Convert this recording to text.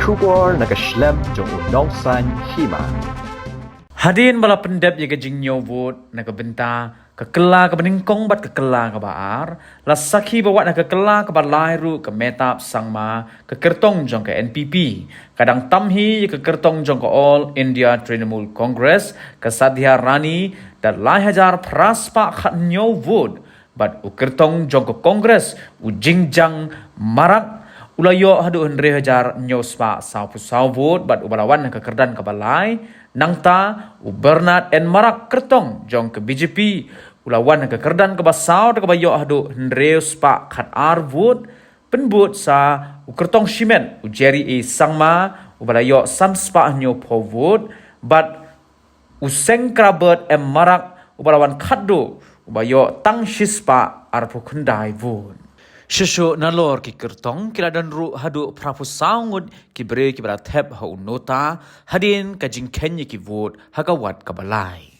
Shubor nakaslem jong unongsan hima. Hadin bala pendep ya gajing nyovot nakabenta kekela kebeningkong bat kekela kebaar la sakhi bawa nakekela kebat lairu ke metap sangma ke kertong jong ke NPP kadang tamhi ke kertong jong ke All India Trinamool Congress ke Sadhya Rani dan lai hajar praspa khat nyovot bat u kertong jong ke Kongres u jingjang marak ulayo hadu henre hajar nyospa saupu sauvot bat ubalawan ke kerdan ke balai nangta u Bernard and Marak kertong jong ke BJP ulawan ke kerdan ke basau ke bayo hadu henre spa khat arvut penbut sa u kertong shimen u Jerry A Sangma u balayo sam spa nyo povut bat u sengkrabet and Marak u balawan khaddu u bayo tang shispa arpu kundai vut Shushu nalor ki kertong kila dan ru hadu prapu saungut ki bre ki bra thep ha unota hadin ka jingkenya ki vot hagawat kabalai.